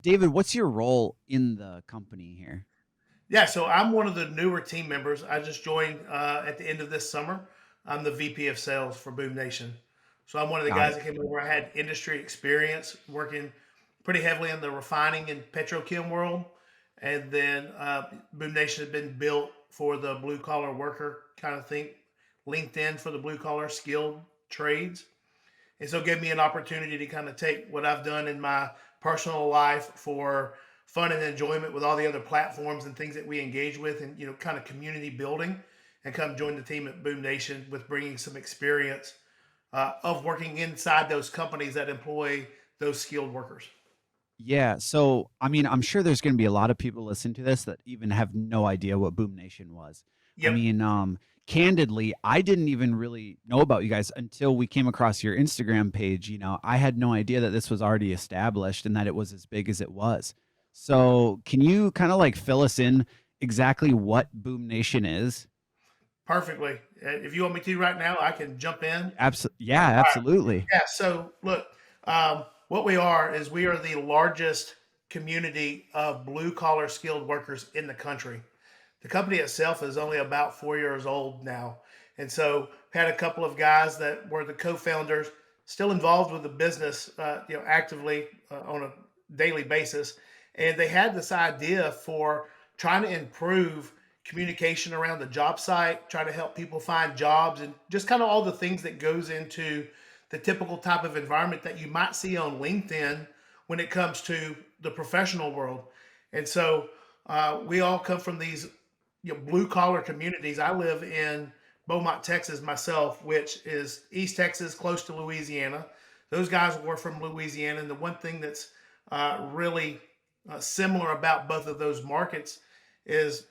David, what's your role in the company here? Yeah, so I'm one of the newer team members. I just joined at the end of this summer. I'm the VP of sales for Boom Nation. So I'm one of the Got guys it. that came over. I had industry experience working pretty heavily in the refining and petrochem world. And then Boom Nation has been built for the blue collar worker kind of thing, LinkedIn for the blue collar skilled trades. And so it gave me an opportunity to kind of take what I've done in my personal life for fun and enjoyment with all the other platforms and things that we engage with and, kind of community building and come join the team at Boom Nation with bringing some experience of working inside those companies that employ those skilled workers. Yeah. So, I mean, I'm sure there's going to be a lot of people listening to this that even have no idea what Boom Nation was. I Yep. mean, candidly, I didn't even really know about you guys until we came across your Instagram page. I had no idea that this was already established and that it was as big as it was. So, can you kind of like fill us in exactly what Boom Nation is? Perfectly. If you want me to right now, I can jump in. Yeah, absolutely. Yeah. So look, what we are is we are the largest community of blue collar skilled workers in the country. The company itself is only about 4 years old now, and so had a couple of guys that were the co-founders, still involved with the business, actively on a daily basis, and they had this idea for trying to improve communication around the job site, try to help people find jobs, and just kind of all the things that goes into the typical type of environment that you might see on LinkedIn when it comes to the professional world. And so we all come from these blue collar communities. I live in Beaumont, Texas myself, which is East Texas, close to Louisiana. Those guys were from Louisiana. And the one thing that's really similar about both of those markets is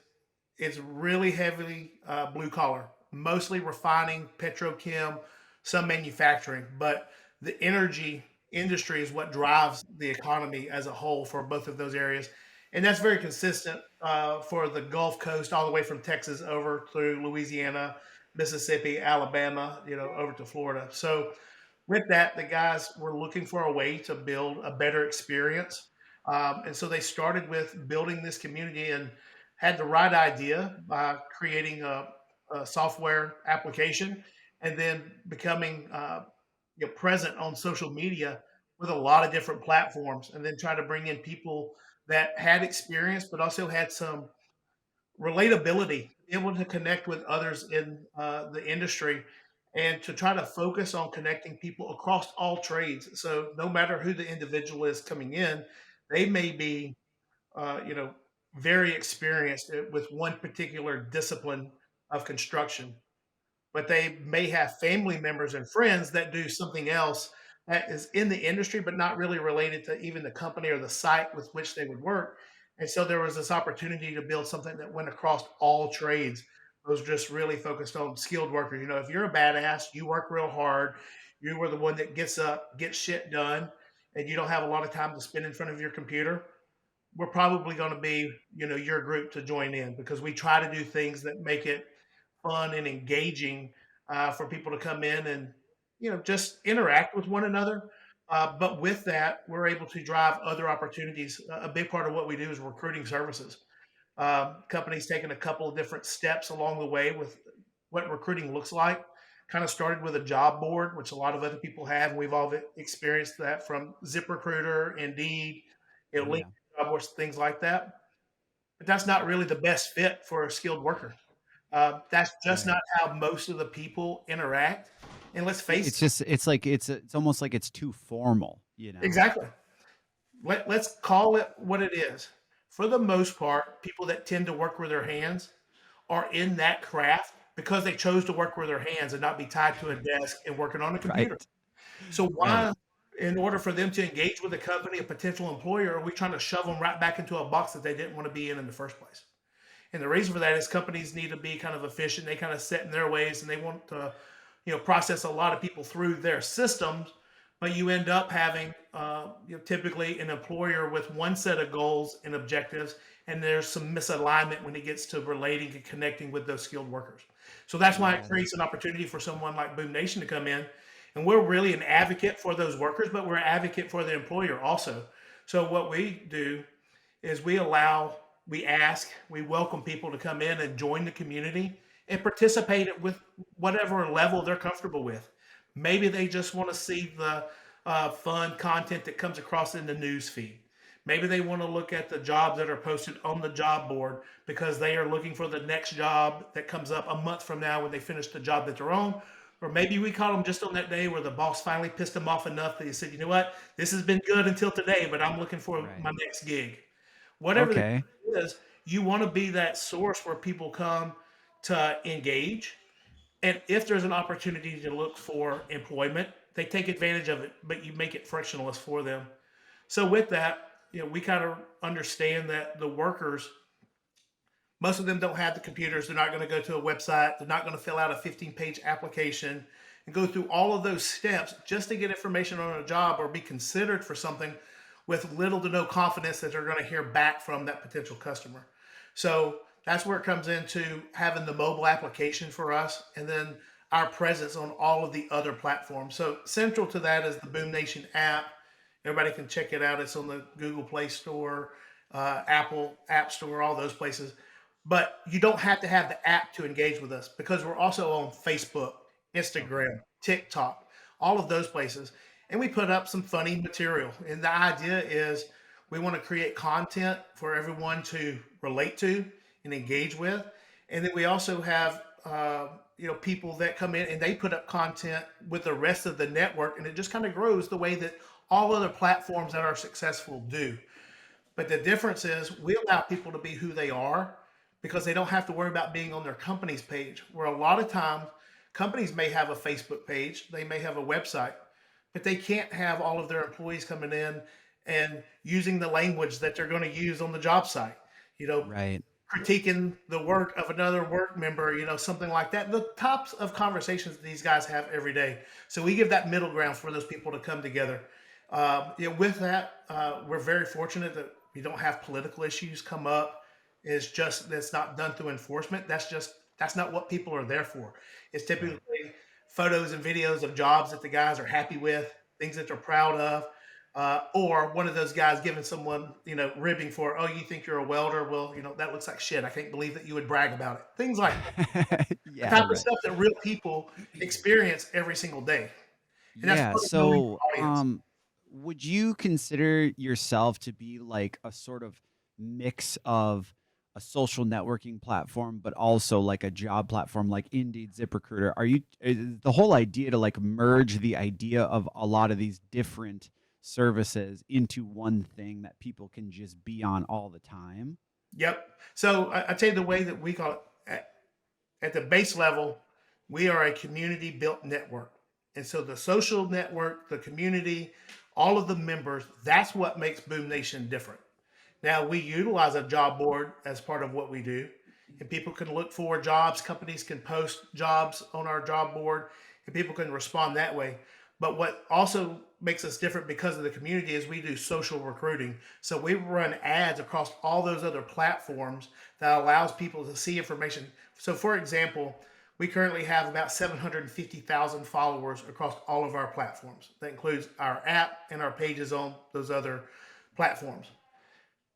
it's really heavily blue collar, mostly refining, petrochem, some manufacturing, but the energy industry is what drives the economy as a whole for both of those areas. And that's very consistent for the Gulf Coast, all the way from Texas over through Louisiana, Mississippi, Alabama, over to Florida. So with that, the guys were looking for a way to build a better experience. And so they started with building this community and had the right idea by creating a software application and then becoming present on social media with a lot of different platforms and then try to bring in people that had experience but also had some relatability, able to connect with others in the industry, and to try to focus on connecting people across all trades. So no matter who the individual is coming in, they may be, uh, you know, very experienced with one particular discipline of construction, but they may have family members and friends that do something else that is in the industry, but not really related to even the company or the site with which they would work. And so there was this opportunity to build something that went across all trades. It was just really focused on skilled workers. If you're a badass, you work real hard, you were the one that gets up, gets shit done, and you don't have a lot of time to spend in front of your computer, we're probably going to be, your group to join in because we try to do things that make it fun and engaging for people to come in and just interact with one another. But with that, we're able to drive other opportunities. A big part of what we do is recruiting services. Companies taking a couple of different steps along the way with what recruiting looks like. Kind of started with a job board, which a lot of other people have. We've all experienced that from ZipRecruiter, Indeed, Oh LinkedIn yeah. job boards, things like that. But that's not really the best fit for a skilled worker. That's just not Right. how most of the people interact. And let's face It's it, just it's almost like it's too formal. exactly. Let's call it what it is. For the most part, people that tend to work with their hands are in that craft because they chose to work with their hands and not be tied to a desk and working on a computer. Right. So Right. why, in order for them to engage with a company, a potential employer, are we trying to shove them right back into a box that they didn't want to be in the first place? And the reason for that is companies need to be kind of efficient. They kind of set in their ways and they want to, process a lot of people through their systems. But you end up having, typically an employer with one set of goals and objectives, and there's some misalignment when it gets to relating and connecting with those skilled workers. So that's why it Yeah. creates an opportunity for someone like Boom Nation to come in. And we're really an advocate for those workers, but we're an advocate for the employer also. So what we do is we welcome people to come in and join the community and participate with whatever level they're comfortable with. Maybe they just want to see the fun content that comes across in the news feed. Maybe they want to look at the jobs that are posted on the job board because they are looking for the next job that comes up a month from now when they finish the job that they're on. Or maybe we caught them just on that day where the boss finally pissed them off enough that he said, you know what, this has been good until today, but I'm looking for my Right. next gig. Whatever the Okay. case is, you want to be that source where people come to engage. And if there's an opportunity to look for employment, they take advantage of it, but you make it frictionless for them. So with that, we kind of understand that the workers, most of them don't have the computers. They're not going to go to a website. They're not going to fill out a 15-page application and go through all of those steps just to get information on a job or be considered for something with little to no confidence that they're going to hear back from that potential customer. So that's where it comes into having the mobile application for us and then our presence on all of the other platforms. So central to that is the Boom Nation app. Everybody can check it out. It's on the Google Play Store, Apple App Store, all those places. But you don't have to have the app to engage with us because we're also on Facebook, Okay. Instagram, TikTok, all of those places. And we put up some funny material. And the idea is we want to create content for everyone to relate to and engage with. And then we also have people that come in and they put up content with the rest of the network, and it just kind of grows the way that all other platforms that are successful do. But the difference is we allow people to be who they are because they don't have to worry about being on their company's page. Where a lot of times companies may have a Facebook page, they may have a website, but they can't have all of their employees coming in and using the language that they're going to use on the job site. You know, Right. critiquing the work of another work member, something like that. The types of conversations these guys have every day. So we give that middle ground for those people to come together. With that, we're very fortunate that we don't have political issues come up. It's just that's not done through enforcement. That's not what people are there for. It's typically Right. photos and videos of jobs that the guys are happy with, things that they're proud of, or one of those guys giving someone, ribbing for, oh, you think you're a welder? Well, that looks like shit. I can't believe that you would brag about it. Things like that. The Yeah, type of right. stuff that real people experience every single day. And that's Yeah. part of knowing So, your audience. would you consider yourself to be like a sort of mix of a social networking platform, but also like a job platform like Indeed, ZipRecruiter? Are you is the whole idea to like merge the idea of a lot of these different services into one thing that people can just be on all the time? Yep. So I tell you the way that we call it at the base level, we are a community built network. And so the social network, the community, all of the members, that's what makes Boom Nation different. Now we utilize a job board as part of what we do, and people can look for jobs. Companies can post jobs on our job board, and people can respond that way. But what also makes us different because of the community is we do social recruiting. So we run ads across all those other platforms that allows people to see information. So, for example, we currently have about 750,000 followers across all of our platforms. That includes our app and our pages on those other platforms.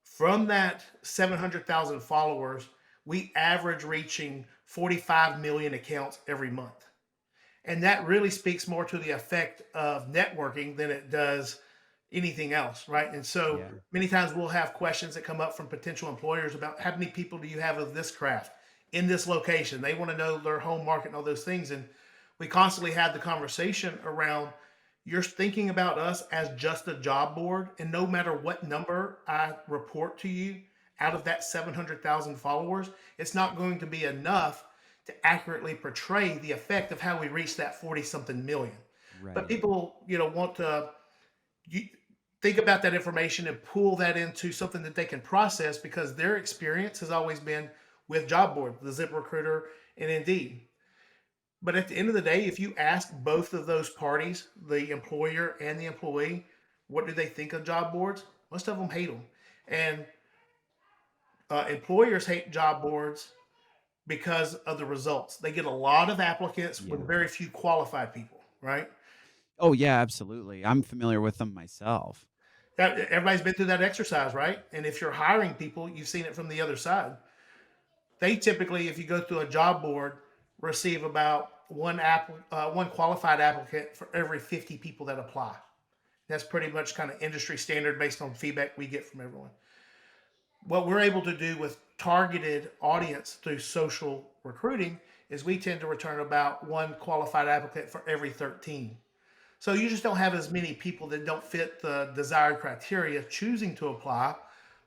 From that 700,000 followers, we average reaching 45 million accounts every month. And that really speaks more to the effect of networking than it does anything else, right? And so Yeah. many times we'll have questions that come up from potential employers about how many people do you have of this craft in this location? They want to know their home market and all those things. And we constantly have the conversation around you're thinking about us as just a job board. And no matter what number I report to you out of that 700,000 followers, it's not going to be enough to accurately portray the effect of how we reach that 40 something million. But Right. people, want to you, think about that information and pull that into something that they can process because their experience has always been with job board, the ZipRecruiter, and Indeed. But at the end of the day, if you ask both of those parties, the employer and the employee, what do they think of job boards? Most of them hate them. And employers hate job boards because of the results. They get a lot of applicants with Yeah. very few qualified people, right? Oh, yeah, absolutely. I'm familiar with them myself. Everybody's been through that exercise, right? And if you're hiring people, you've seen it from the other side. They typically, if you go through a job board, receive about one qualified applicant for every 50 people that apply. That's pretty much kind of industry standard based on feedback we get from everyone. What we're able to do with targeted audience through social recruiting is we tend to return about one qualified applicant for every 13. So you just don't have as many people that don't fit the desired criteria choosing to apply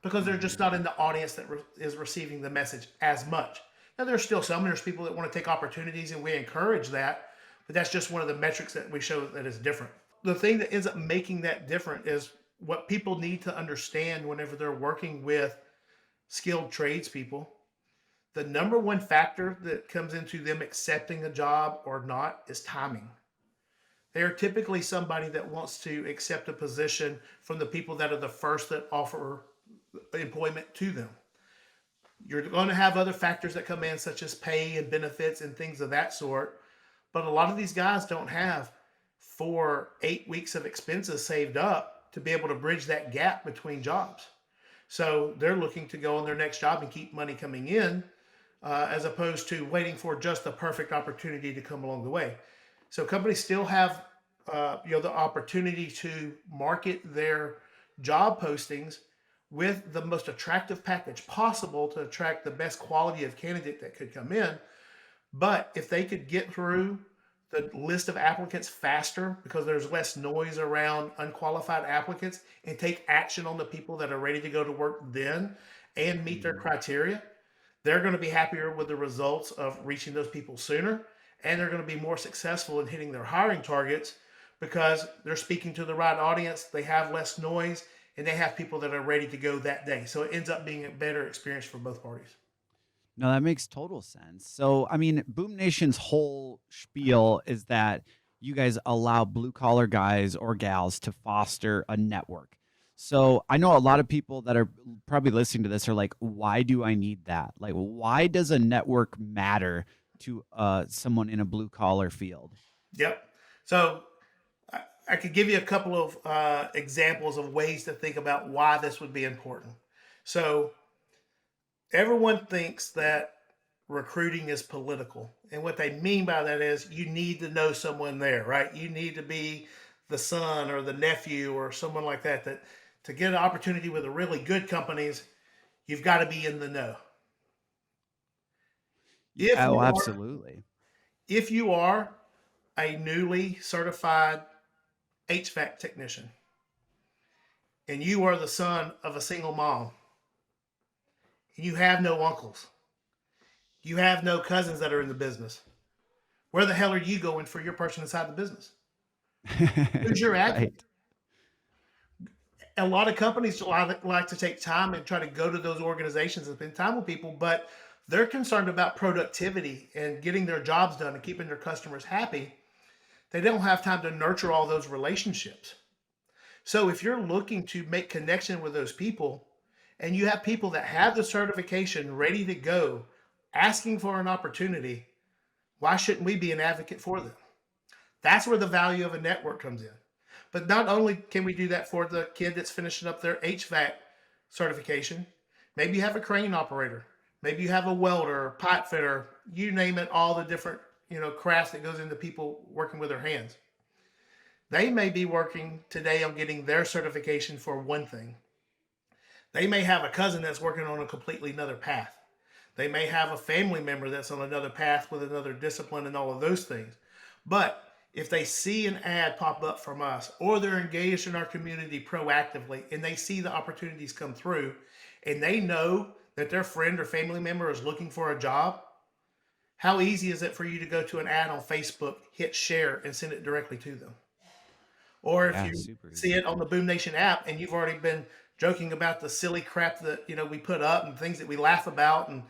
because they're just Mhm. not in the audience that is receiving the message as much. Now, there's still there's people that want to take opportunities, and we encourage that, but that's just one of the metrics that we show that is different. The thing that ends up making that different is what people need to understand whenever they're working with skilled tradespeople. The number one factor that comes into them accepting a job or not is timing. They are typically somebody that wants to accept a position from the people that are the first that offer employment to them. You're going to have other factors that come in, such as pay and benefits and things of that sort. But a lot of these guys don't have 4, 8 weeks of expenses saved up to be able to bridge that gap between jobs. So they're looking to go on their next job and keep money coming in, as opposed to waiting for just the perfect opportunity to come along the way. So companies still have the opportunity to market their job postings with the most attractive package possible to attract the best quality of candidate that could come in. But if they could get through the list of applicants faster because there's less noise around unqualified applicants and take action on the people that are ready to go to work then and meet their Mhm. criteria, they're going to be happier with the results of reaching those people sooner, and they're going to be more successful in hitting their hiring targets because they're speaking to the right audience, they have less noise, and they have people that are ready to go that day. So it ends up being a better experience for both parties. No, that makes total sense. So, I mean, Boom Nation's whole spiel is that you guys allow blue collar guys or gals to foster a network. So, I know a lot of people that are probably listening to this are like, why do I need that? Like, why does a network matter to someone in a blue collar field? Yep. So I could give you a couple of examples of ways to think about why this would be important. So everyone thinks that recruiting is political. And what they mean by that is you need to know someone there, right? You need to be the son or the nephew or someone like that, that to get an opportunity with the really good companies, you've got to be in the know. If Yeah, oh, you are absolutely. if you are a newly certified HVAC technician and you are the son of a single mom and you have no uncles, you have no cousins that are in the business, where the hell are you going for your person inside the business? Who's your advocate? Right. A lot of companies like to take time and try to go to those organizations and spend time with people, but they're concerned about productivity and getting their jobs done and keeping their customers happy. They don't have time to nurture all those relationships. So if you're looking to make connection with those people and you have people that have the certification ready to go, asking for an opportunity, why shouldn't we be an advocate for them? That's where the value of a network comes in. But not only can we do that for the kid that's finishing up their HVAC certification, maybe you have a crane operator, maybe you have a welder, pipe fitter, you name it, all the different crafts that goes into people working with their hands. They may be working today on getting their certification for one thing. They may have a cousin that's working on a completely another path. They may have a family member that's on another path with another discipline and all of those things. But if they see an ad pop up from us or they're engaged in our community proactively and they see the opportunities come through and they know that their friend or family member is looking for a job, how easy is it for you to go to an ad on Facebook, hit share, and send it directly to them? Or if Yeah, you super see easy. it on the Boom Nation app and you've already been joking about the silly crap that we put up and things that we laugh about, and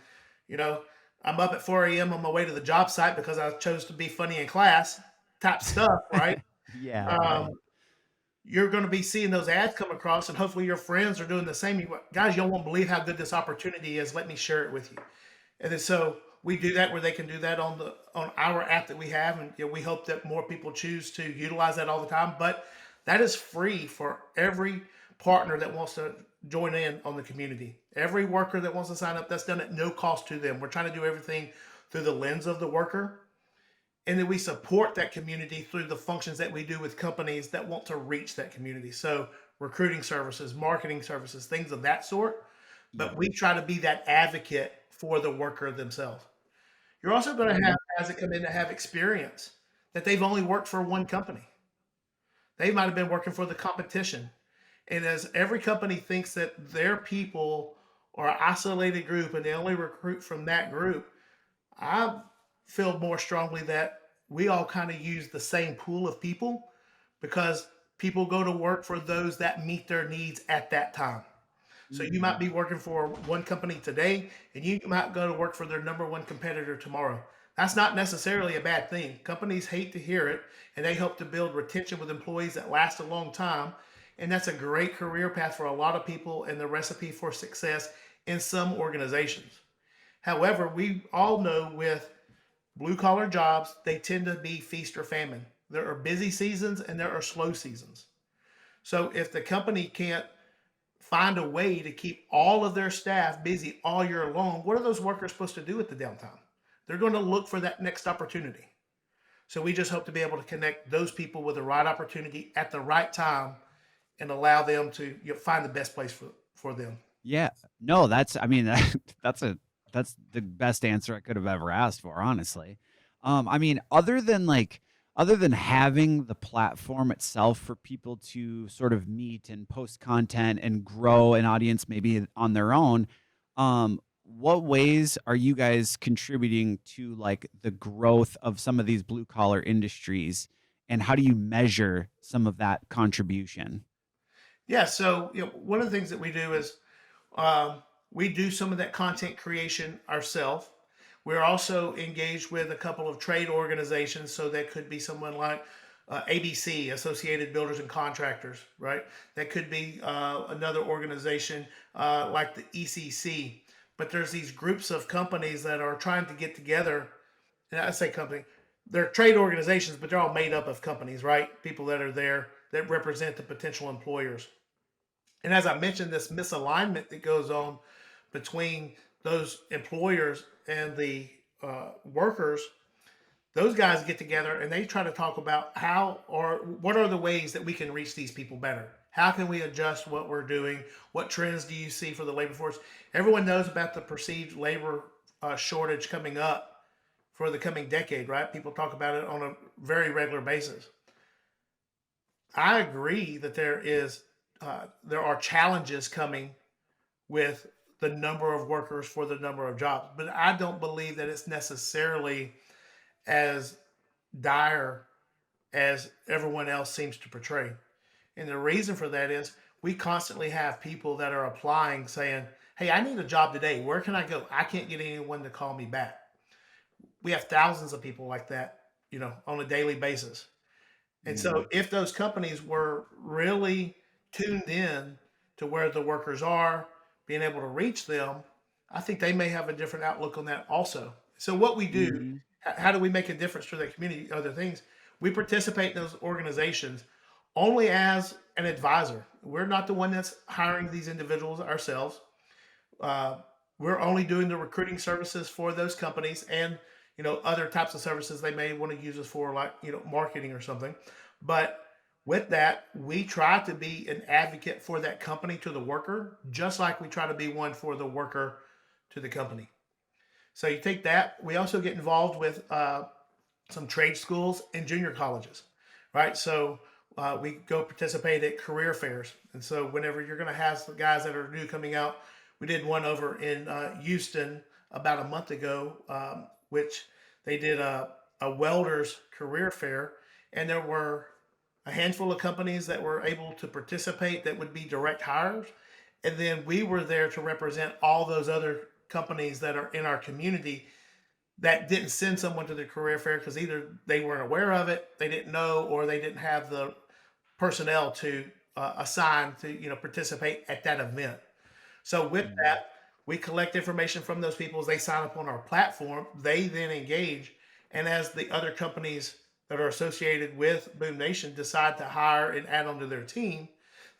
you know I'm up at 4 a.m. on my way to the job site because I chose to be funny in class type stuff, right? Yeah, Um, right. you're going to be seeing those ads come across, and hopefully your friends are doing the same. Guys, you won't believe how good this opportunity is. Let me share it with you. And then so we do that where they can do that on our app that we have, and we hope that more people choose to utilize that all the time. But that is free for every partner that wants to join in on the community. Every worker that wants to sign up, that's done at no cost to them. We're trying to do everything through the lens of the worker. And then we support that community through the functions that we do with companies that want to reach that community. So recruiting services, marketing services, things of that sort. But Yeah. we try to be that advocate for the worker themselves. You're also going to have guys that come in that have experience that they've only worked for one company. They might have been working for the competition. And as every company thinks that their people are an isolated group and they only recruit from that group, I feel more strongly that we all kind of use the same pool of people because people go to work for those that meet their needs at that time. So you Mhm. might be working for one company today and you might go to work for their number one competitor tomorrow. That's not necessarily a bad thing. Companies hate to hear it and they hope to build retention with employees that last a long time. And that's a great career path for a lot of people and the recipe for success in some organizations. However, we all know with blue collar jobs, they tend to be feast or famine. There are busy seasons and there are slow seasons. So if the company can't find a way to keep all of their staff busy all year long, what are those workers supposed to do at the downtime? They're going to look for that next opportunity. So we just hope to be able to connect those people with the right opportunity at the right time and allow them to find the best place for them. Yeah. No, that's I mean, that's a that's the best answer I could have ever asked for, honestly. I mean, other than having the platform itself for people to sort of meet and post content and grow an audience maybe on their own, what ways are you guys contributing to like the growth of some of these blue collar industries and how do you measure some of that contribution? Yeah. So one of the things that we do is we do some of that content creation ourselves. We're also engaged with a couple of trade organizations. So that could be someone like ABC, Associated Builders and Contractors, right? That could be another organization like the ECC. But there's these groups of companies that are trying to get together. And I say company, they're trade organizations, but they're all made up of companies, right? People that are there that represent the potential employers. And as I mentioned, this misalignment that goes on between those employers and the workers, those guys get together and they try to talk about how or what are the ways that we can reach these people better. How can we adjust what we're doing? What trends do you see for the labor force? Everyone knows about the perceived labor shortage coming up for the coming decade, right? People talk about it on a very regular basis. I agree that there are challenges coming with the number of workers for the number of jobs, but I don't believe that it's necessarily as dire as everyone else seems to portray. And the reason for that is we constantly have people that are applying saying, "Hey, I need a job today. Where can I go? I can't get anyone to call me back." We have thousands of people like that, on a daily basis. And Mhm. so if those companies were really tuned in to where the workers are, being able to reach them, I think they may have a different outlook on that also. So what we do, Mhm. how do we make a difference to that community? Other things, we participate in those organizations only as an advisor. We're not the one that's hiring these individuals ourselves. Uh, we're only doing the recruiting services for those companies and other types of services they may want to use us for, like marketing or something. But with that, we try to be an advocate for that company to the worker, just like we try to be one for the worker to the company. So you take that. We also get involved with some trade schools and junior colleges, right? So we go participate at career fairs. And so whenever you're going to have some guys that are new coming out, we did one over in Houston about a month ago, which they did a welder's career fair. And there were a handful of companies that were able to participate that would be direct hires. And then we were there to represent all those other companies that are in our community that didn't send someone to the career fair because either they weren't aware of it, they didn't know, or they didn't have the personnel to assign to participate at that event. So with Mhm. that, we collect information from those people as they sign up on our platform. They then engage, and as the other companies that are associated with Boom Nation decide to hire and add onto their team,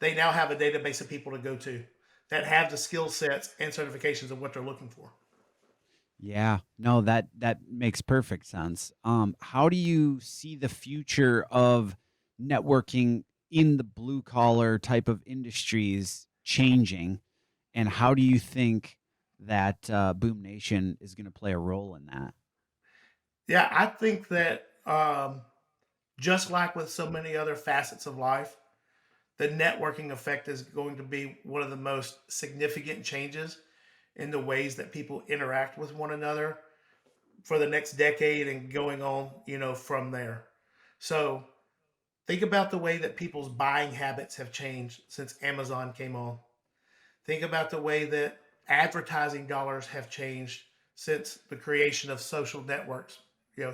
they now have a database of people to go to that have the skill sets and certifications of what they're looking for. Yeah, no, that makes perfect sense. How do you see the future of networking in the blue collar type of industries changing, and how do you think that Boom Nation is going to play a role in that? Yeah, I think that just like with so many other facets of life, the networking effect is going to be one of the most significant changes in the ways that people interact with one another for the next decade and going on, from there. So think about the way that people's buying habits have changed since Amazon came on. Think about the way that advertising dollars have changed since the creation of social networks.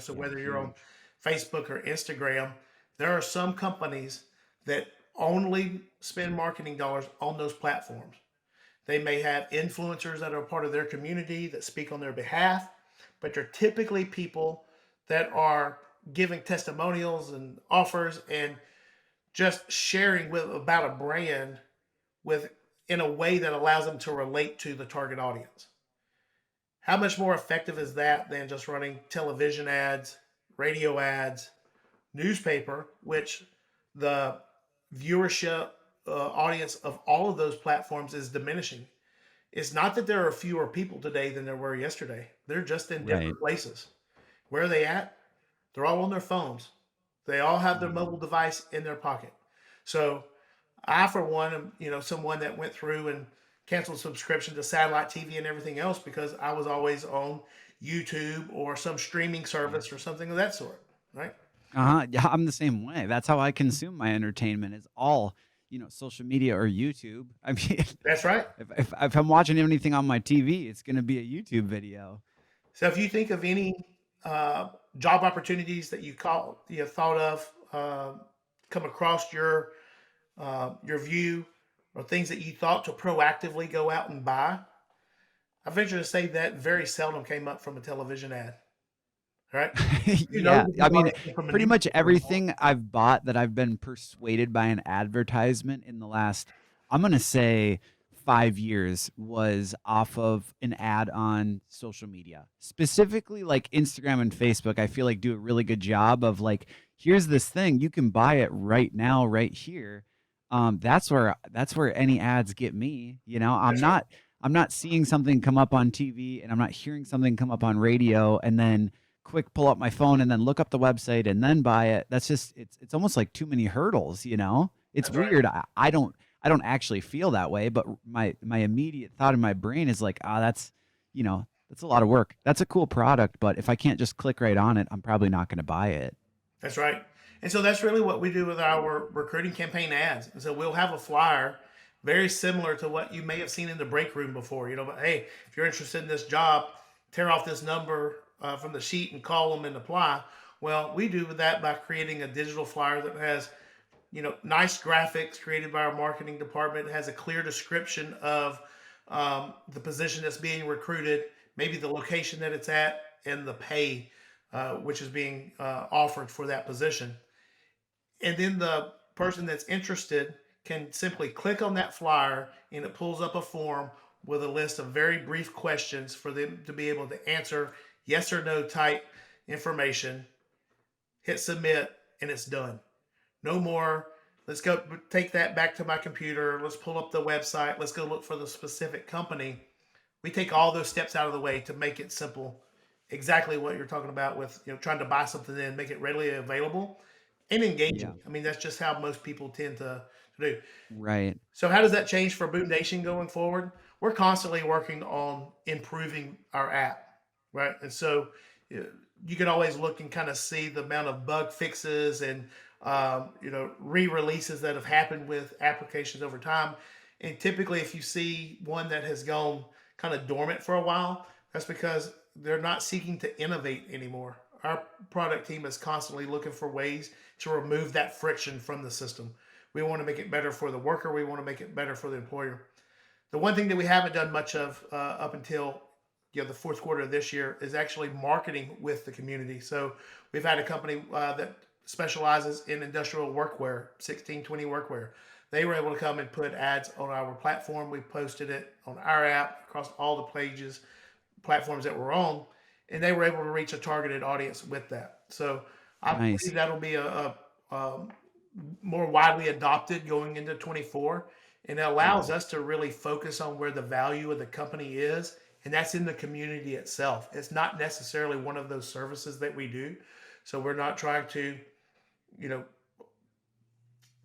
So Yeah, whether you're on huge. Facebook or Instagram, there are some companies that only spend marketing dollars on those platforms. They may have influencers that are part of their community that speak on their behalf, but they're typically people that are giving testimonials and offers and just sharing with about a brand with in a way that allows them to relate to the target audience. How much more effective is that than just running television ads, radio ads, newspaper, which the viewership audience of all of those platforms is diminishing? It's not that there are fewer people today than there were yesterday. They're just in Right. different places. Where are they at? They're all on their phones. They all have their mobile Mhm. device in their pocket. So I, for one, am someone that went through and canceled subscription to satellite TV and everything else because I was always on YouTube or some streaming Yeah. service or something of that sort. Right? Uh-huh. Yeah, I'm the same way. That's how I consume my entertainment is all, social media or YouTube. I mean, That's right. if I'm watching anything on my TV, it's going to be a YouTube video. So if you think of any uh, job opportunities that you thought of, come across your view, or things that you thought to proactively go out and buy, I venture to say that very seldom came up from a television ad. Right? You know Yeah, that I these mean, already came from a pretty much newspaper. everything I've bought that I've been persuaded by an advertisement in the last, I'm gonna say 5 years was off of an ad on social media. Specifically like Instagram and Facebook, I feel like do a really good job of like, here's this thing, you can buy it right now, right here. That's where any ads get me. I'm That's right. not I'm not seeing something come up on TV and I'm not hearing something come up on radio and then quick pull up my phone and then look up the website and then buy it. That's just it's almost like too many hurdles. It's That's right. weird. I don't actually feel that way, but my immediate thought in my brain is like, that's a lot of work. That's a cool product, but if I can't just click right on it, I'm probably not going to buy it. That's right. And so that's really what we do with our recruiting campaign ads. And so we'll have a flyer very similar to what you may have seen in the break room before. But hey, if you're interested in this job, tear off this number from the sheet and call them and apply. Well, we do that by creating a digital flyer that has nice graphics created by our marketing department. It has a clear description of the position that's being recruited, maybe the location that it's at, and the pay which is being offered for that position. And then the person that's interested can simply click on that flyer and it pulls up a form with a list of very brief questions for them to be able to answer yes or no type information, hit submit, and it's done. No more. Let's go take that back to my computer. Let's pull up the website. Let's go look for the specific company. We take all those steps out of the way to make it simple. Exactly what you're talking about with trying to buy something and make it readily available and Yeah. engaging. I mean, that's just how most people tend to do. Right. So how does that change for Boom Nation going forward? We're constantly working on improving our app, right? And so you can always look and kind of see the amount of bug fixes and re-releases that have happened with applications over time. And typically, if you see one that has gone kind of dormant for a while, that's because they're not seeking to innovate anymore. Our product team is constantly looking for ways to remove that friction from the system. We want to make it better for the worker. We want to make it better for the employer. The one thing that we haven't done much of up until the fourth quarter of this year is actually marketing with the community. So we've had a company that specializes in industrial workwear, 1620 workwear. They were able to come and put ads on our platform. We posted it on our app across all the pages, platforms that we're on, and they were able to reach a targeted audience with that. So I believe Nice. that'll be a more widely adopted going into 24, and it allows us to really focus on where the value of the company is, and that's in the community itself. It's not necessarily one of those services that we do, so we're not trying to, you know,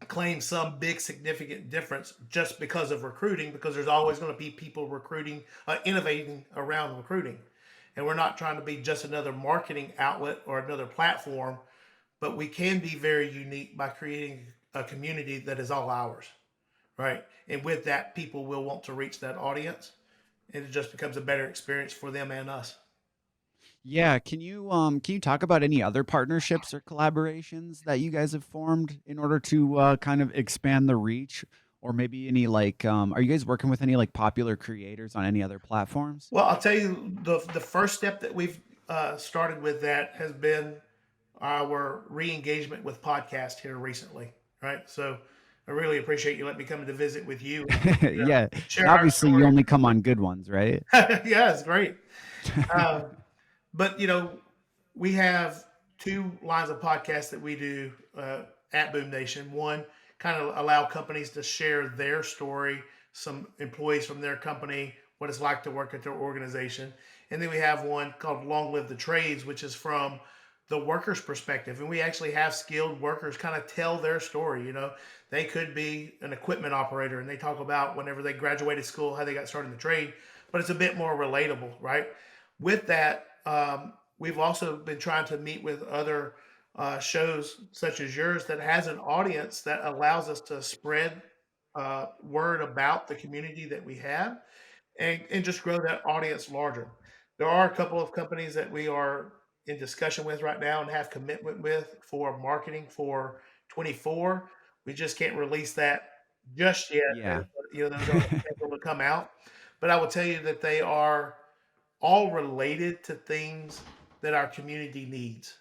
claim some big significant difference just because of recruiting, because there's always going to be people recruiting, innovating around recruiting, and we're not trying to be just another marketing outlet or another platform, but we can be very unique by creating a community that is all ours, right? And with that, people will want to reach that audience, and it just becomes a better experience for them and us. Yeah, can you talk about any other partnerships or collaborations that you guys have formed in order to kind of expand the reach, or maybe any like are you guys working with any like popular creators on any other platforms? Well, I'll tell you, the first step that we've started with that has been our re-engagement with podcast here recently, right? So I really appreciate you letting me come to visit with you and Yeah, and share our obviously you story. only come on good ones, right? Yeah, it's great. Um, but we have two lines of podcasts that we do at Boom Nation. One kind of allow companies to share their story, some employees from their company, what it's like to work at their organization, and then we have one called Long Live the Trades, which is from the workers' perspective, and we actually have skilled workers kind of tell their story. They could be an equipment operator, and they talk about whenever they graduated school, how they got started in the trade, but it's a bit more relatable, right? With that, we've also been trying to meet with other shows such as yours that has an audience that allows us to spread word about the community that we have, and just grow that audience larger. There are a couple of companies that we are in discussion with right now and have commitment with for marketing for 24. We just can't release that just yet. Yeah. Those are scheduled to come out. But I will tell you that they are all related to things that our community needs.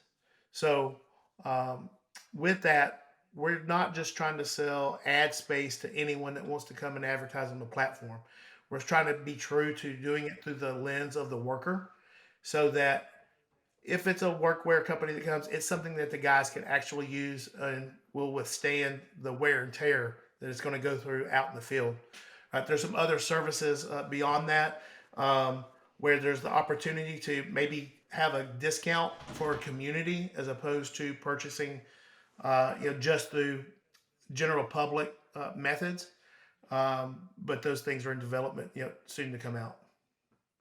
So, um, with that, we're not just trying to sell ad space to anyone that wants to come and advertise on the platform. We're trying to be true to doing it through the lens of the worker, so that if it's a workwear company that comes, it's something that the guys can actually use and will withstand the wear and tear that it's going to go through out in the field. Right? There's some other services beyond that, where there's the opportunity to maybe have a discount for a community as opposed to purchasing, just through general public methods. But those things are in development, soon to come out.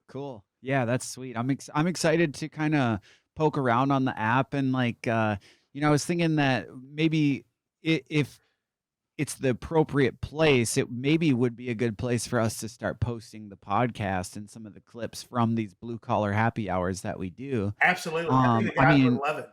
Cool. Yeah, that's sweet. I'm excited to kind of poke around on the app and like I was thinking that maybe if it's the appropriate place, it maybe would be a good place for us to start posting the podcast and some of the clips from these blue collar happy hours that we do. Absolutely, I think the I guys would mean, love it.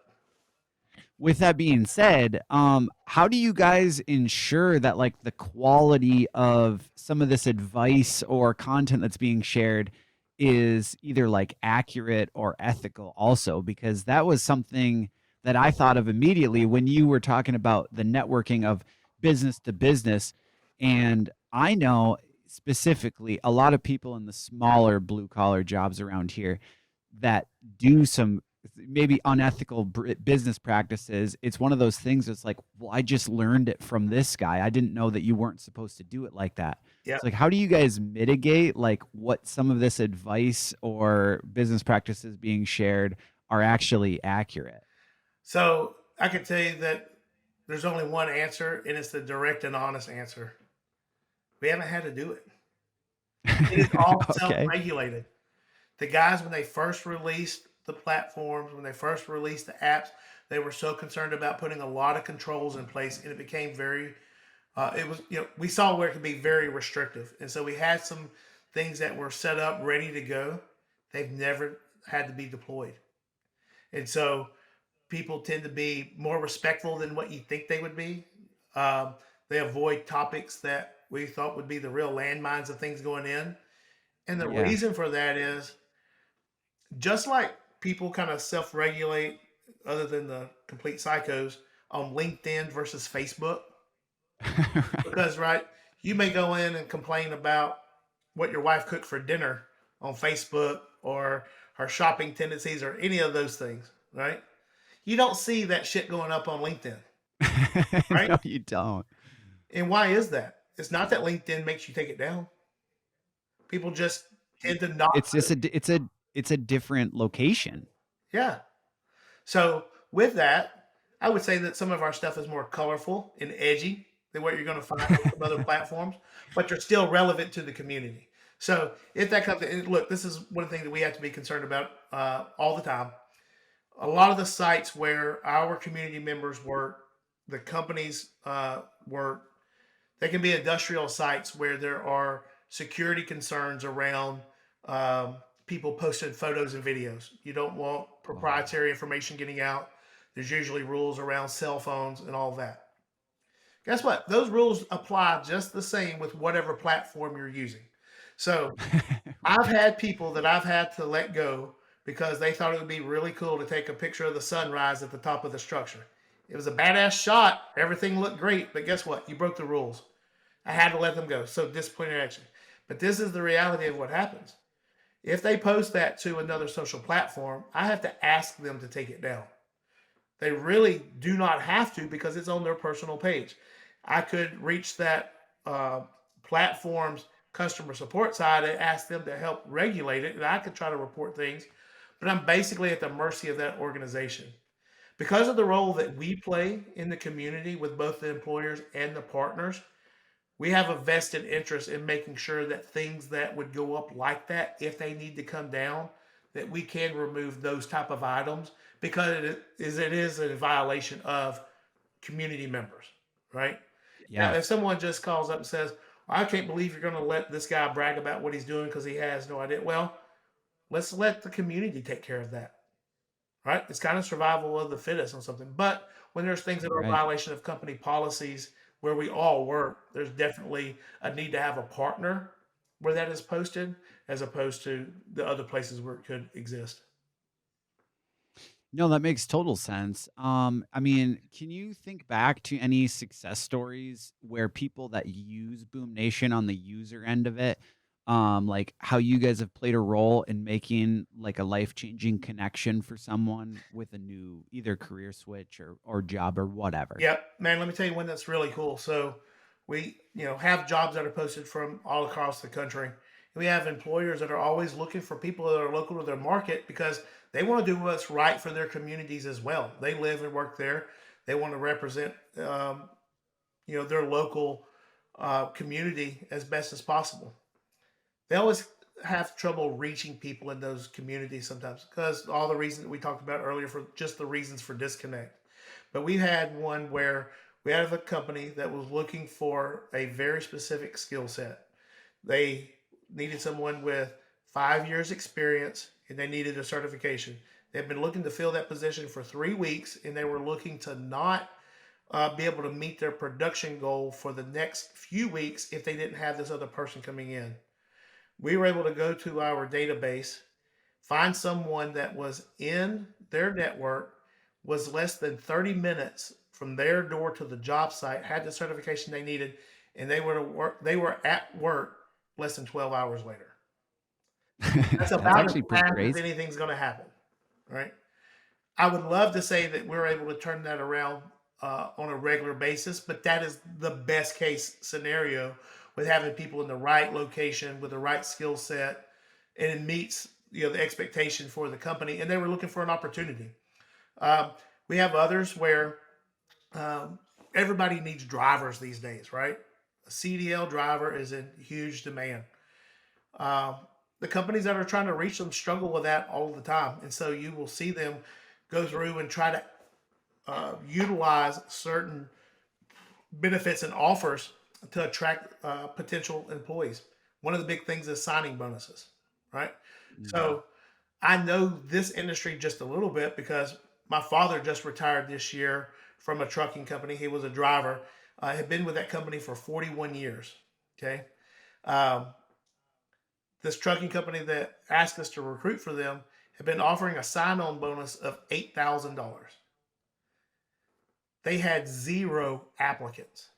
with that being said, how do you guys ensure that like the quality of some of this advice or content that's being shared is either like accurate or ethical also? Because that was something that I thought of immediately when you were talking about the networking of business to business. And I know specifically a lot of people in the smaller blue collar jobs around here that do some maybe unethical business practices. It's one of those things that's like, well, I just learned it from this guy. I didn't know that you weren't supposed to do it like that. Yeah. It's like, how do you guys mitigate like what some of this advice or business practices being shared are actually accurate? So I can tell you that there's only one answer, and it's the direct and honest answer. We haven't had to do it. It is all Okay. self-regulated. The guys, when they first released the platforms, when they first released the apps, they were so concerned about putting a lot of controls in place, and it became very. It was, we saw where it could be very restrictive, and so we had some things that were set up, ready to go. They've never had to be deployed, and so people tend to be more respectful than what you think they would be. Um, they avoid topics that we thought would be the real landmines of things going in. And the Yeah. reason for that is just like people kind of self regulate, other than the complete psychos, on LinkedIn versus Facebook, Right. because, right, you may go in and complain about what your wife cooked for dinner on Facebook or her shopping tendencies or any of those things, right? You don't see that shit going up on LinkedIn, right? No, you don't. And why is that? It's not that LinkedIn makes you take it down. People just tend to not It's put just it. it's a different location. Yeah. So with that, I would say that some of our stuff is more colorful and edgy than what you're going to find on some other platforms, but they're still relevant to the community. So if that comes, and look, this is one thing that we have to be concerned about all the time. A lot of the sites where our community members work, the companies work, they can be industrial sites where there are security concerns around um, people posting photos and videos. You don't want Oh. proprietary information getting out. There's usually rules around cell phones and all that. Guess what? Those rules apply just the same with whatever platform you're using. So I've Right. had people that I've had to let go because they thought it would be really cool to take a picture of the sunrise at the top of the structure. It was a badass shot. Everything looked great, but guess what? You broke the rules. I had to let them go. So disciplinary action. But this is the reality of what happens. If they post that to another social platform, I have to ask them to take it down. They really do not have to because it's on their personal page. I could reach that platform's customer support side and ask them to help regulate it, and I could try to report things, but I'm basically at the mercy of that organization. Because of the role that we play in the community with both the employers and the partners, we have a vested interest in making sure that things that would go up like that, if they need to come down, that we can remove those type of items because it is a violation of community members, right? Now, Yeah. if someone just calls up and says, I can't believe you're going to let this guy brag about what he's doing because he has no idea. Well, let's let the community take care of that, right? It's kind of survival of the fittest on something. But when there's things that are a Right. violation of company policies where we all work, there's definitely a need to have a partner where that is posted as opposed to the other places where it could exist. No, that makes total sense. I mean, can you think back to any success stories where people that use Boom Nation on the user end of it, like how you guys have played a role in making like a life-changing connection for someone with a new either career switch or job or whatever? Yep, man. Let me tell you one that's really cool. So we, have jobs that are posted from all across the country. We have employers that are always looking for people that are local to their market because they want to do what's right for their communities as well. They live and work there. They want to represent, their local community as best as possible. They always have trouble reaching people in those communities sometimes because all the reasons that we talked about earlier for just the reasons for disconnect. But we had one where we had a company that was looking for a very specific skill set. They needed someone with 5 years experience and they needed a certification. They've been looking to fill that position for 3 weeks and they were looking to not be able to meet their production goal for the next few weeks if they didn't have this other person coming in. We were able to go to our database, find someone that was in their network, was less than 30 minutes from their door to the job site, had the certification they needed, and they were at work less than 12 hours later. That's That's about as actually pretty fast as crazy. anything's going to happen, right? I would love to say that we're able to turn that around on a regular basis, but that is the best case scenario with having people in the right location with the right skill set, and it meets the expectation for the company, and they were looking for an opportunity. Um, we have others where um, everybody needs drivers these days, right? A CDL driver is in huge demand. Um, the companies that are trying to reach them struggle with that all the time, and so you will see them go through and try to utilize certain benefits and offers to attract potential employees. One of the big things is signing bonuses, right? Mhm. So I know this industry just a little bit because my father just retired this year from a trucking company. He was a driver. Had been with that company for 41 years. Okay. Um, this trucking company that asked us to recruit for them had been offering a sign-on bonus of $8,000. They had zero applicants.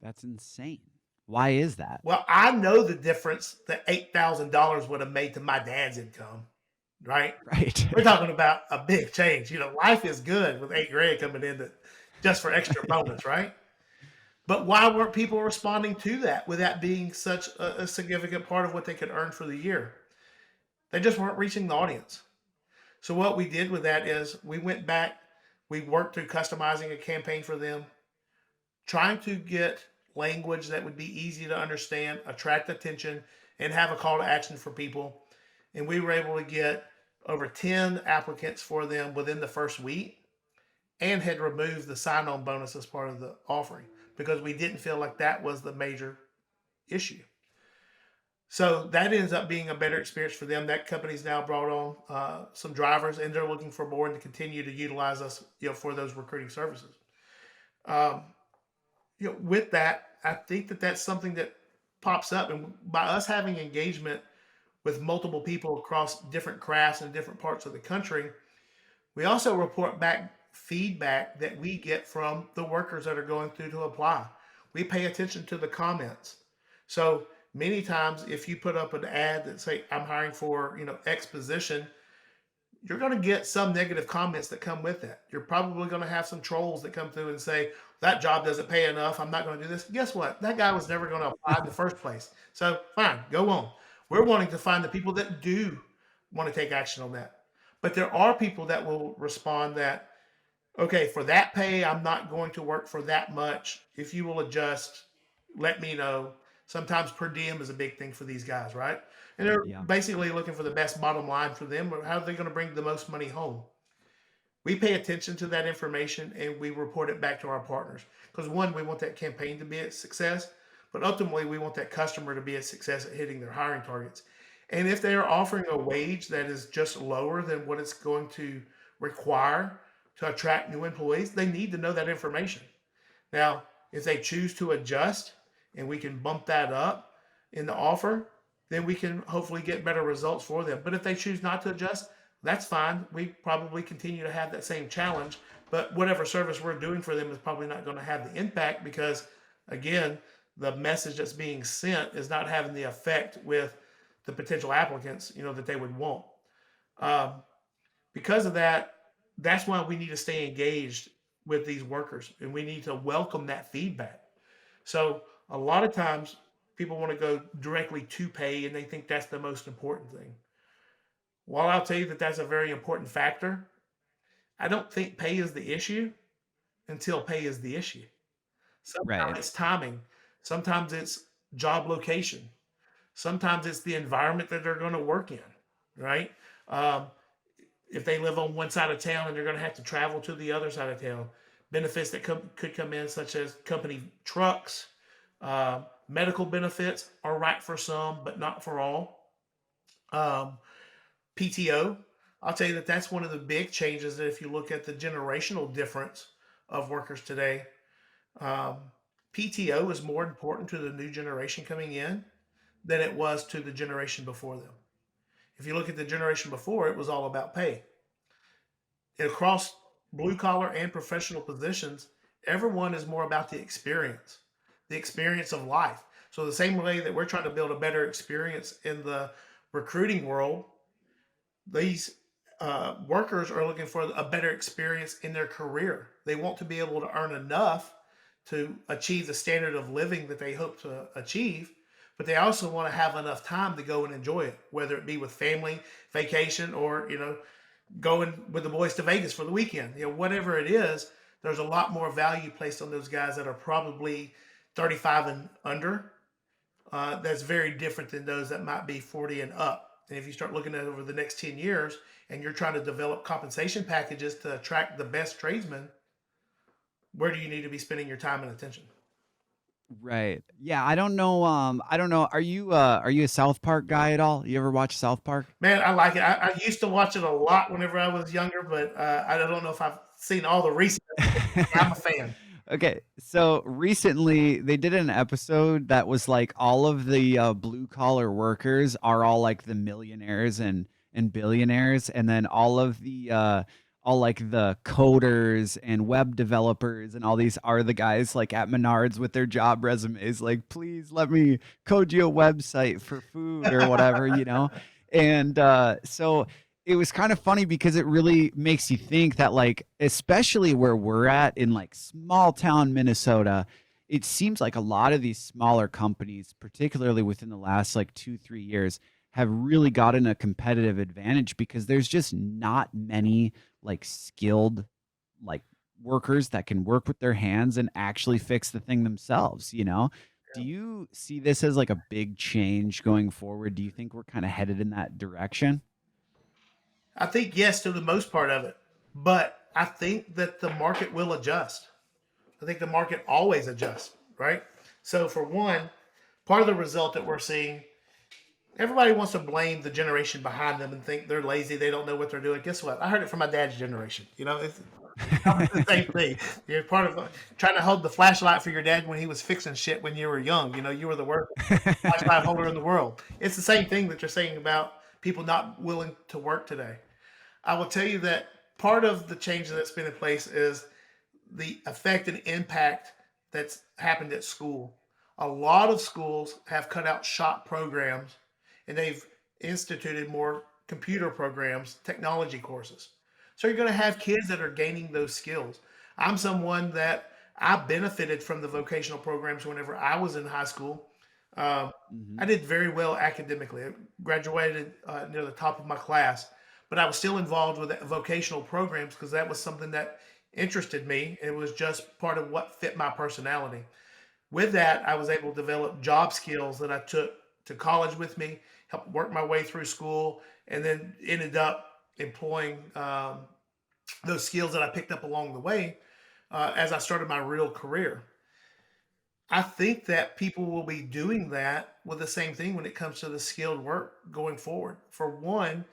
That's insane. Why is that? Well, I know the difference that $8,000 would have made to my dad's income, right? Right. We're talking about a big change. Life is good with 8 grand coming in just for extra bonus, right? But why weren't people responding to that with that being such a significant part of what they could earn for the year? They just weren't reaching the audience. So what we did with that is we went back, we worked through customizing a campaign for them, trying to get language that would be easy to understand, attract attention, and have a call to action for people. And we were able to get over 10 applicants for them within the first week and had removed the sign on bonus as part of the offering because we didn't feel like that was the major issue. So that ends up being a better experience for them. That company's now brought on some drivers, and they're looking for more and to continue to utilize us, for those recruiting services. Um, with that, I think that that's something that pops up, and by us having engagement with multiple people across different crafts and different parts of the country, we also report back feedback that we get from the workers that are going through to apply. We pay attention to the comments. So many times, if you put up an ad that say, "I'm hiring for X position," you're going to get some negative comments that come with that. You're probably going to have some trolls that come through and say, "That job doesn't pay enough. I'm not going to do this." Guess what? That guy was never going to apply in the first place. So fine, go on. We're wanting to find the people that do want to take action on that. But there are people that will respond that, "Okay, for that pay, I'm not going to work for that much. If you will adjust, let me know." Sometimes per diem is a big thing for these guys, right? And they're Yeah. basically looking for the best bottom line for them. Or how are they going to bring the most money home? We pay attention to that information and we report it back to our partners. Because one, we want that campaign to be a success, but ultimately we want that customer to be a success at hitting their hiring targets. And if they are offering a wage that is just lower than what it's going to require to attract new employees, they need to know that information. Now, if they choose to adjust and we can bump that up in the offer, then we can hopefully get better results for them. But if they choose not to adjust, that's fine. We probably continue to have that same challenge, but whatever service we're doing for them is probably not going to have the impact because, again, the message that's being sent is not having the effect with the potential applicants, that they would want. Um, because of that, that's why we need to stay engaged with these workers and we need to welcome that feedback. So a lot of times people want to go directly to pay and they think that's the most important thing. While I'll tell you that that's a very important factor, I don't think pay is the issue until pay is the issue. Sometimes Right. it's timing, sometimes it's job location, sometimes it's the environment that they're going to work in, right? Um, if they live on one side of town and they're going to have to travel to the other side of town, benefits that could come in, such as company trucks, medical benefits, are right for some, but not for all. Um, PTO, I'll tell you that that's one of the big changes. That if you look at the generational difference of workers today, um, PTO is more important to the new generation coming in than it was to the generation before them. If you look at the generation before, it was all about pay. Across blue collar and professional positions, everyone is more about the experience of life. So, the same way that we're trying to build a better experience in the recruiting world, these workers are looking for a better experience in their career. They want to be able to earn enough to achieve the standard of living that they hope to achieve, but they also want to have enough time to go and enjoy it, whether it be with family, vacation, or going with the boys to Vegas for the weekend. Whatever it is, there's a lot more value placed on those guys that are probably 35 and under. That's very different than those that might be 40 and up. And if you start looking at over the next 10 years and you're trying to develop compensation packages to attract the best tradesmen, where do you need to be spending your time and attention? Right. Yeah, I don't know, I don't know. Are you a South Park guy at all? You ever watch South Park? Man, I like it. I used to watch it a lot whenever I was younger, but I don't know if I've seen all the recent. I'm a fan. Okay, so recently they did an episode that was like all of the blue collar workers are all like the millionaires and billionaires, and then all like the coders and web developers and all these are the guys like at Menards with their job resumes, like, please let me code you a website for food or whatever, you know? And so it was kind of funny because it really makes you think that, like, especially where we're at in like small town Minnesota, it seems like a lot of these smaller companies, particularly within the last like 2, 3 years, have really gotten a competitive advantage because there's just not many like skilled like workers that can work with their hands and actually fix the thing themselves, you know? Do you see this as like a big change going forward? Do you think we're kind of headed in that direction? I think yes to the most part of it, but I think that the market will adjust. I think the market always adjusts, right? So for one, part of the result that we're seeing, everybody wants to blame the generation behind them and think they're lazy, they don't know what they're doing. Guess what? I heard it from my dad's generation. It's the same thing. You're part of trying to hold the flashlight for your dad when he was fixing shit when you were young. You were the worst flashlight holder in the world. It's the same thing that you're saying about people not willing to work today. I will tell you that part of the change that's been in place is the effect and impact that's happened at school. A lot of schools have cut out shop programs and they've instituted more computer programs, technology courses. So you're going to have kids that are gaining those skills. I'm someone that I benefited from the vocational programs whenever I was in high school. Um, I Hmm. did very well academically. I graduated near the top of my class, but I was still involved with vocational programs because that was something that interested me. It was just part of what fit my personality. With that, I was able to develop job skills that I took to college with me, helped work my way through school, and then ended up employing those skills that I picked up along the way as I started my real career. I think that people will be doing that with the same thing when it comes to the skilled work going forward. For one,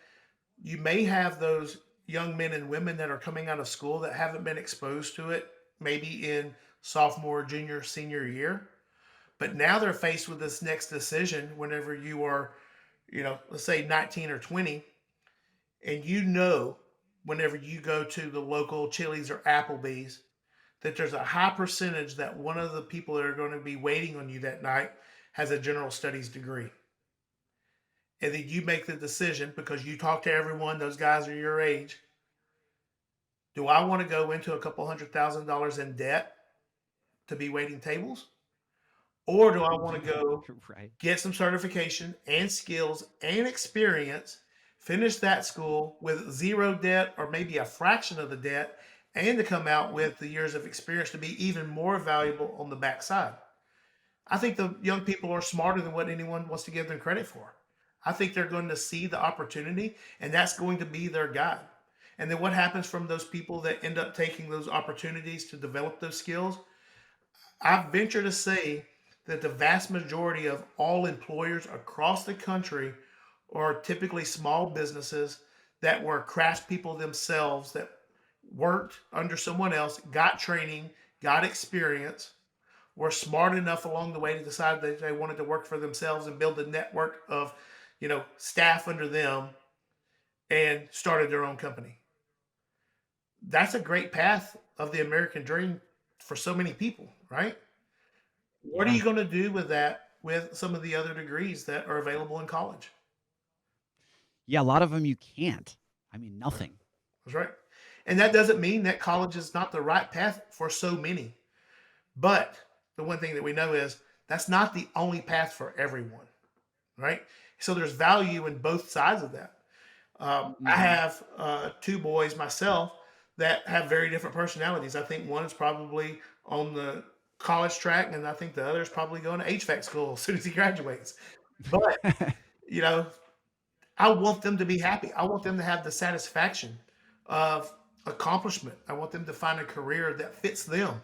you may have those young men and women that are coming out of school that haven't been exposed to it, maybe in sophomore, junior, senior year. But now they're faced with this next decision whenever you are, let's say 19 or 20, and whenever you go to the local Chili's or Applebee's that there's a high percentage that one of the people that are going to be waiting on you that night has a general studies degree. And then you make the decision because you talk to everyone, those guys are your age. Do I want to go into a couple $100,000 in debt to be waiting tables? Or do I want to go Right. get some certification and skills and experience, finish that school with zero debt or maybe a fraction of the debt, and to come out with the years of experience to be even more valuable on the backside? I think the young people are smarter than what anyone wants to give them credit for. I think they're going to see the opportunity, and that's going to be their guide. And then what happens from those people that end up taking those opportunities to develop those skills? I venture to say that the vast majority of all employers across the country are typically small businesses that were craft people themselves that worked under someone else, got training, got experience, were smart enough along the way to decide that they wanted to work for themselves and build a network of, staff under them and started their own company. That's a great path of the American dream for so many people, right? What are Yeah. you going to do with that with some of the other degrees that are available in college? Yeah, a lot of them you can't. I mean, nothing. That's right. And that doesn't mean that college is not the right path for so many. But the one thing that we know is that's not the only path for everyone, right? So there's value in both sides of that. I Mhm. have two boys myself that have very different personalities. I think one is probably on the college track, and I think the other is probably going to HVAC school as soon as he graduates. But you know, I want them to be happy. I want them to have the satisfaction of accomplishment. I want them to find a career that fits them.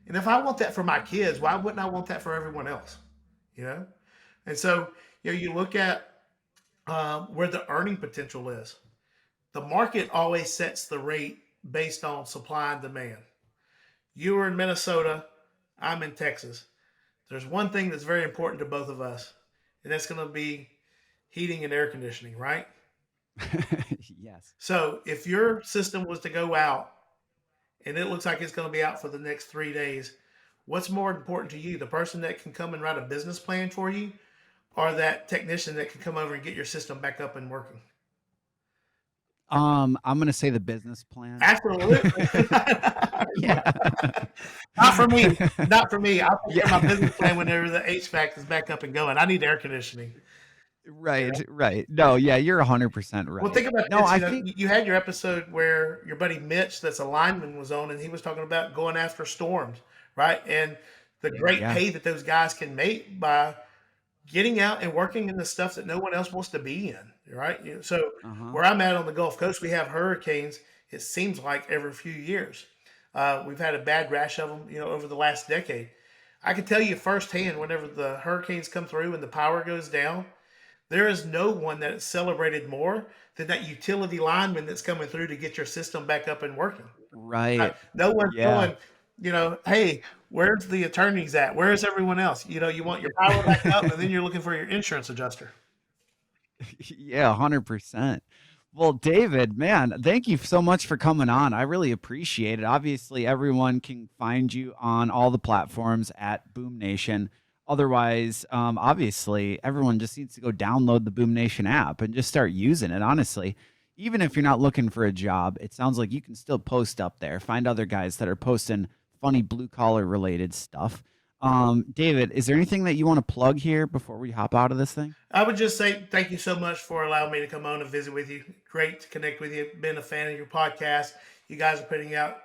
And if I want that for my kids, why wouldn't I want that for everyone else? You know? And so, you look at where the earning potential is. The market always sets the rate based on supply and demand. You are in Minnesota, I'm in Texas. There's one thing that's very important to both of us, and that's going to be heating and air conditioning, right? Yes. So if your system was to go out and it looks like it's going to be out for the next 3 days, what's more important to you? The person that can come and write a business plan for you, or that technician that can come over and get your system back up and working? I'm gonna say the business plan. Absolutely. Yeah. Not for me. Not for me. I'll take care of my business Yeah. plan whenever the HVAC is back up and going. I need air conditioning. You Right, know? right. No, yeah, you're 100% Well, right. think about No, this. I You know, think you had your episode where your buddy Mitch, that's a lineman, was on, and he was talking about going after storms, right? And the great yeah. pay that those guys can make by getting out and working in the stuff that no one else wants to be in, right? So Uh-huh. where I'm at on the Gulf Coast, we have hurricanes. It seems like every few years. We've had a bad rash of them, over the last decade. I can tell you firsthand, whenever the hurricanes come through and the power goes down, there is no one that is celebrated more than that utility lineman that's coming through to get your system back up and working. Right. No one's Yeah. going, hey, where's the attorneys at? Where's everyone else? You want your power back up, and then you're looking for your insurance adjuster. Yeah, 100%. Well, David, man, thank you so much for coming on. I really appreciate it. Obviously, everyone can find you on all the platforms at Boom Nation. Otherwise, obviously, everyone just needs to go download the Boom Nation app and just start using it. Honestly, even if you're not looking for a job, it sounds like you can still post up there. Find other guys that are posting funny blue collar related stuff. David, is there anything that you want to plug here before we hop out of this thing? I would just say thank you so much for allowing me to come on and visit with you. Great to connect with you. Been a fan of your podcast. You guys are putting out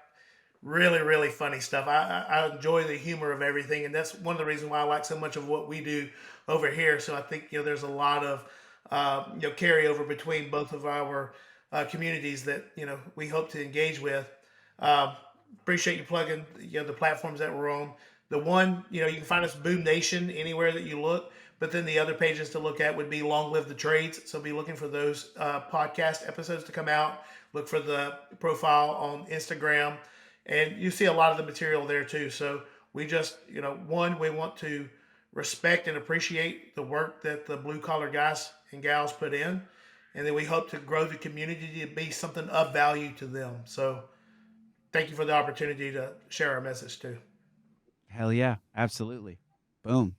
really, really funny stuff. I enjoy the humor of everything, and that's one of the reasons why I like so much of what we do over here. So I think there's a lot of carryover between both of our communities that we hope to engage with. Um, Appreciate you plugging the platforms that we're on. The one you can find us Boom Nation anywhere that you look. But then the other pages to look at would be Long Live the Trades. So be looking for those podcast episodes to come out. Look for the profile on Instagram, and you see a lot of the material there too. So we just, one, we want to respect and appreciate the work that the blue collar guys and gals put in, and then we hope to grow the community to be something of value to them. So thank you for the opportunity to share our message too. Hell yeah, absolutely. Boom.